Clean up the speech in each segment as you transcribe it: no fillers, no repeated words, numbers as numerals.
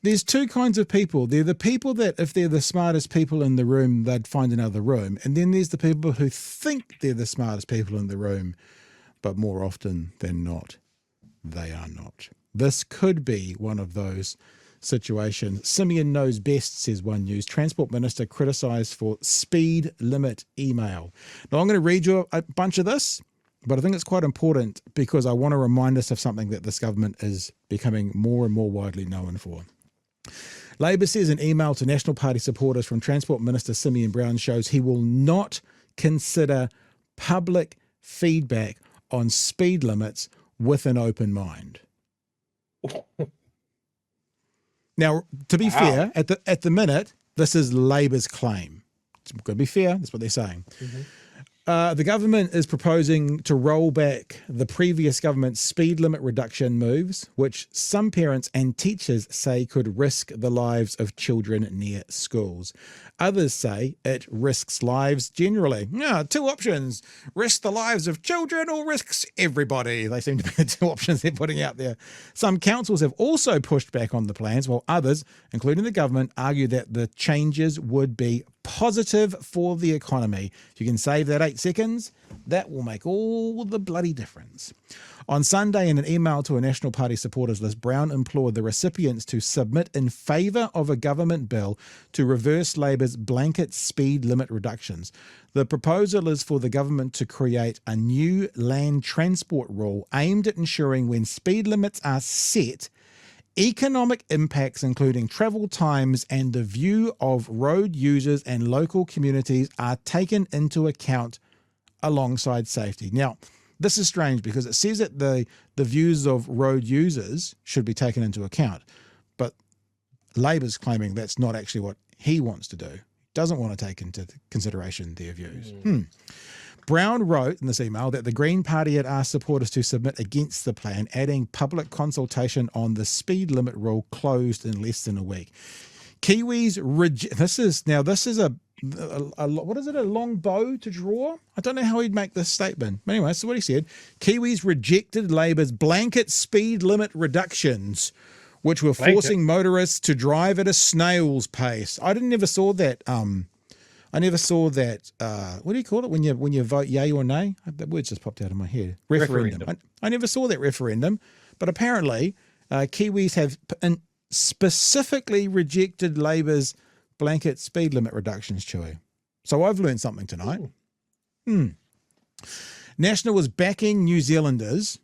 there's two kinds of people. They're the people that if they're the smartest people in the room, they'd find another room. And then there's the people who think they're the smartest people in the room, but more often than not, they are not. This could be one of those situations. Simeon knows best, says One News. Transport Minister criticised for speed limit email. Now, I'm going to read you a bunch of this, but I think it's quite important because I want to remind us of something that this government is becoming more and more widely known for. Labor says an email to National Party supporters from Transport Minister Simeon Brown shows he will not consider public feedback on speed limits with an open mind. Now, to be fair, at the minute, this is Labor's claim. It's got to be fair. That's what they're saying. Mm-hmm. The government is proposing to roll back the previous government's speed limit reduction moves, which some parents and teachers say could risk the lives of children near schools. Others say it risks lives generally. Two options: risk the lives of children or risks everybody. They seem to be the two options they're putting out there. Some councils have also pushed back on the plans, while others, including the government, argue that the changes would be positive for the economy. If you can save that 8 seconds, that will make all the bloody difference. On Sunday, in an email to a National Party supporters list, Brown implored the recipients to submit in favour of a government bill to reverse Labor's blanket speed limit reductions. The proposal is for the government to create a new land transport rule aimed at ensuring when speed limits are set, economic impacts, including travel times and the view of road users and local communities, are taken into account alongside safety. Now, this is strange because it says that the views of road users should be taken into account, but Labor's claiming that's not actually what he wants to do. He doesn't want to take into consideration their views. Brown wrote in this email that the Green Party had asked supporters to submit against the plan, adding public consultation on the speed limit rule closed in less than a week. Kiwis this is a what is it, a long bow to draw? I don't know how he'd make this statement. But anyway, that's what he said. Kiwis rejected Labor's blanket speed limit reductions, which were forcing motorists to drive at a snail's pace. I never saw that. What do you call it when you vote yay or nay? That word just popped out of my head. Referendum. I never saw that referendum, but apparently Kiwis have specifically rejected Labor's blanket speed limit reductions, Chewy. So I've learned something tonight. National was backing New Zealanders,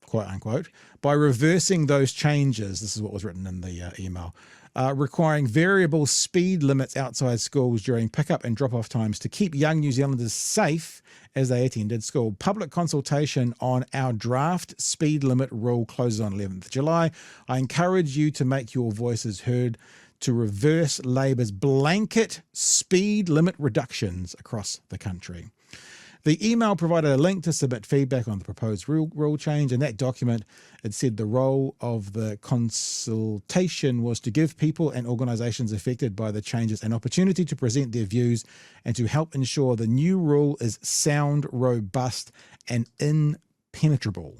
quote unquote, by reversing those changes. This is what was written in the email. Requiring variable speed limits outside schools during pickup and drop-off times to keep young New Zealanders safe as they attended school. Public consultation on our draft speed limit rule closes on 11th July. I encourage you to make your voices heard to reverse Labor's blanket speed limit reductions across the country. The email provided a link to submit feedback on the proposed rule change. In that document, it said the role of the consultation was to give people and organisations affected by the changes an opportunity to present their views and to help ensure the new rule is sound, robust and implementable.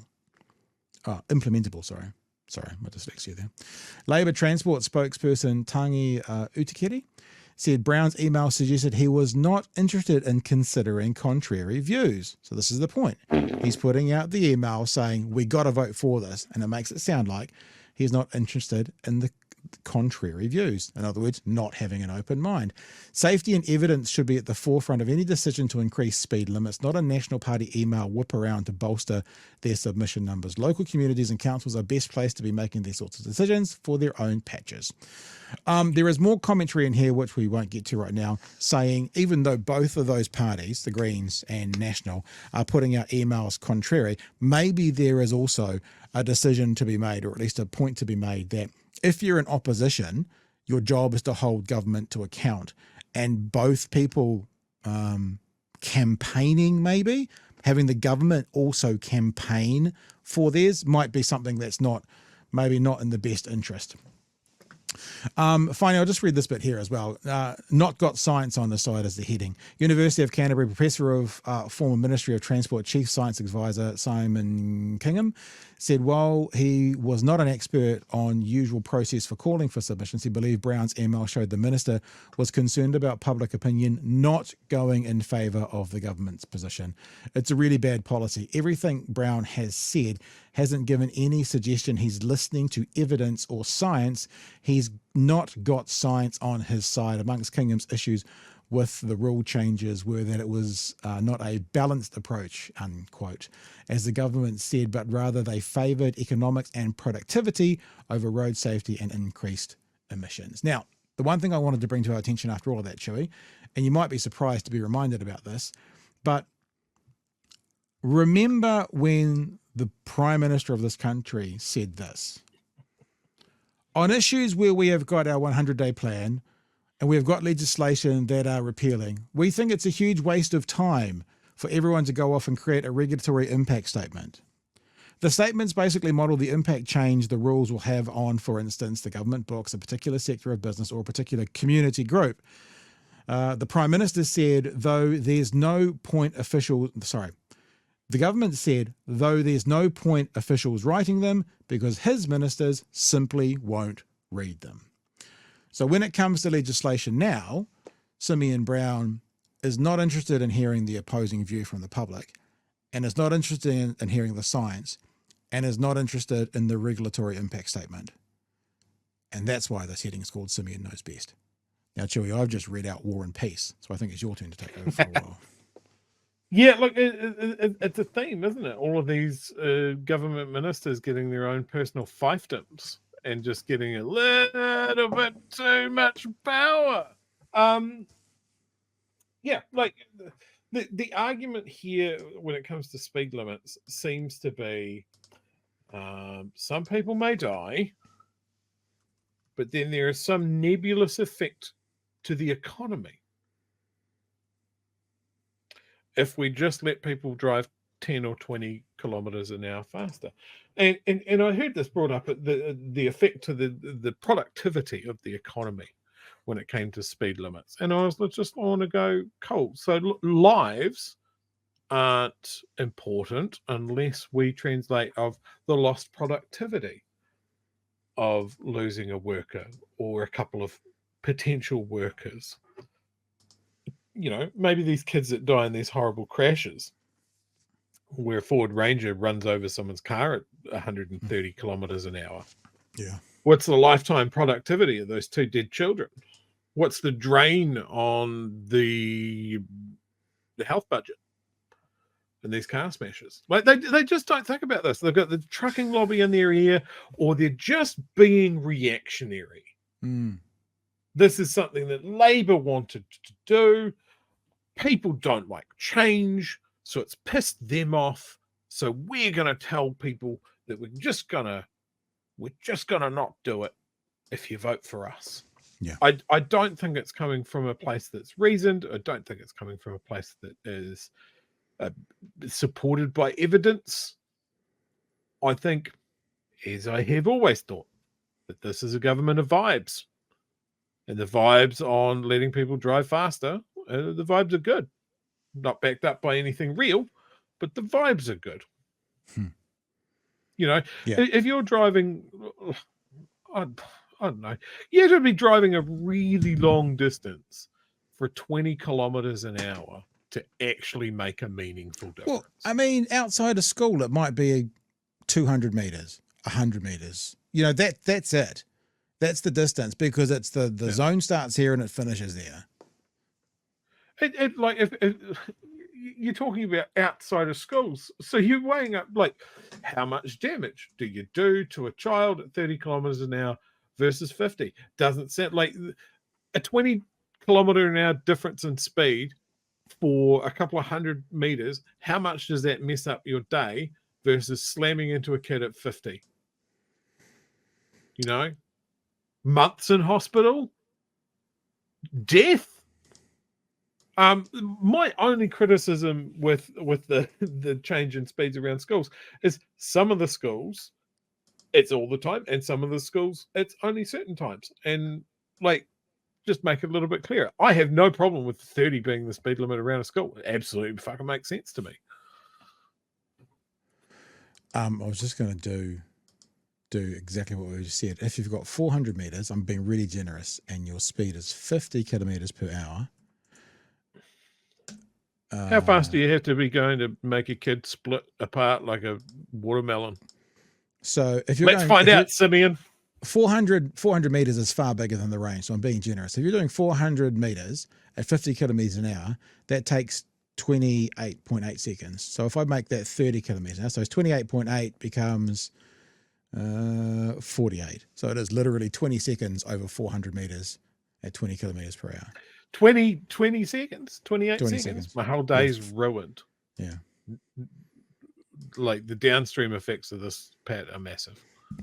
Sorry, my dyslexia there. Labour Transport spokesperson Tangi Utikere said Brown's email suggested he was not interested in considering contrary views. So this is the point. He's putting out the email saying, we got to vote for this. And it makes it sound like he's not interested in the contrary views. In other words, not having an open mind. Safety and evidence should be at the forefront of any decision to increase speed limits, not a National Party email whip around to bolster their submission numbers. Local communities and councils are best placed to be making these sorts of decisions for their own patches. There is more commentary in here, which we won't get to right now, saying even though both of those parties, the Greens and National, are putting out emails contrary, maybe there is also a decision to be made, or at least a point to be made, that if you're in opposition, your job is to hold government to account. And both people campaigning, maybe, having the government also campaign for theirs might be something that's maybe not in the best interest. Finally, I'll just read this bit here as well. Not got science on the side as the heading. University of Canterbury professor of former Ministry of Transport Chief Science Advisor Simon Kingham said while he was not an expert on usual process for calling for submissions, he believed Brown's email showed the minister was concerned about public opinion not going in favour of the government's position. It's a really bad policy. Everything Brown has said hasn't given any suggestion he's listening to evidence or science. He's not got science on his side. Amongst Kingham's issues with the rule changes were that it was not a balanced approach, unquote, as the government said, but rather they favoured economics and productivity over road safety and increased emissions. Now, the one thing I wanted to bring to our attention after all of that, Chewy, and you might be surprised to be reminded about this, but remember when the Prime Minister of this country said this? On issues where we have got our 100-day plan, and we've got legislation that are repealing, we think it's a huge waste of time for everyone to go off and create a regulatory impact statement. The statements basically model the impact change the rules will have on, for instance, the government books, a particular sector of business, or a particular community group. The Prime Minister said, the government said, though there's no point officials writing them because his ministers simply won't read them. So when it comes to legislation now, Simeon Brown is not interested in hearing the opposing view from the public, and is not interested in hearing the science, and is not interested in the regulatory impact statement. And that's why this heading is called Simeon Knows Best. Now, Chewy, I've just read out War and Peace, so I think it's your turn to take over for a while. Yeah, look, it's a theme, isn't it? All of these government ministers getting their own personal fiefdoms and just getting a little bit too much power. Yeah, like the argument here when it comes to speed limits seems to be some people may die, but then there is some nebulous effect to the economy if we just let people drive 10 or 20 kilometers an hour faster. And I heard this brought up, the effect to the productivity of the economy when it came to speed limits. And I want to go, cool. So lives aren't important unless we translate of the lost productivity of losing a worker or a couple of potential workers. You know, maybe these kids that die in these horrible crashes where a Ford Ranger runs over someone's car at 130 kilometers an hour. Yeah. What's the lifetime productivity of those two dead children? What's the drain on the health budget in these car smashes? Like they just don't think about this. They've got the trucking lobby in their ear, or they're just being reactionary. This is something that Labour wanted to do. People don't like change, so it's pissed them off. So we're going to tell people that we're just gonna not do it if you vote for us. Yeah, I don't think it's coming from a place that's reasoned. I don't think it's coming from a place that is supported by evidence. I think, as I have always thought, that this is a government of vibes. And the vibes on letting people drive faster, the vibes are good. Not backed up by anything real, but the vibes are good. You know, if you're driving, I don't know, you have to be driving a really long distance for 20 kilometers an hour to actually make a meaningful difference. Well, I mean, outside of school, it might be 200 meters, 100 meters. You know, that's it. That's the distance, because it's the zone starts here and it finishes there. Like if you're talking about outside of schools, so you're weighing up like how much damage do you do to a child at 30 kilometers an hour versus 50? Doesn't sound like a 20 kilometer an hour difference in speed for a couple of 100 meters. How much does that mess up your day versus slamming into a kid at 50? You know, months in hospital, death. My only criticism with the change in speeds around schools is some of the schools it's all the time, and some of the schools it's only certain times. And like, just make it a little bit clearer. I have no problem with 30 being the speed limit around a school. It absolutely fucking makes sense to me. I was just going to do exactly what we just said. If you've got 400 meters, I'm being really generous, and your speed is 50 kilometers per hour. How fast do you have to be going to make a kid split apart like a watermelon? So if you're Let's find out, Simeon. 400 meters is far bigger than the range, so I'm being generous. If you're doing 400 meters at 50 kilometers an hour, that takes 28.8 seconds. So if I make that 30 kilometers an hour, so it's 28.8 becomes 48. So it is literally 20 seconds over 400 meters at 20 kilometers per hour. 20 seconds, 28 20 seconds. My whole day's ruined. Yeah. Like the downstream effects of this, Pat, are massive.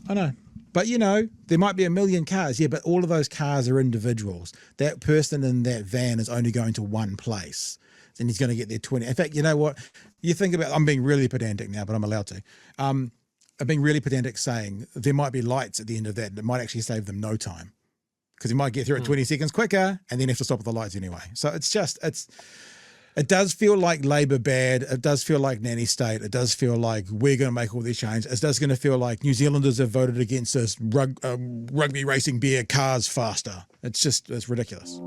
I know. But, you know, there might be a million cars. Yeah, but all of those cars are individuals. That person in that van is only going to one place. Then he's going to get there 20. In fact, you know what? You think about, I'm being really pedantic now, but I'm allowed to. I'm being really pedantic saying there might be lights at the end of that that might actually save them no time. Because he might get through it 20 seconds quicker and then have to stop at the lights anyway. So it does feel like Labour bad. It does feel like nanny state. It does feel like we're going to make all these changes. It does going to feel like New Zealanders have voted against this rugby racing beer cars faster. It's ridiculous.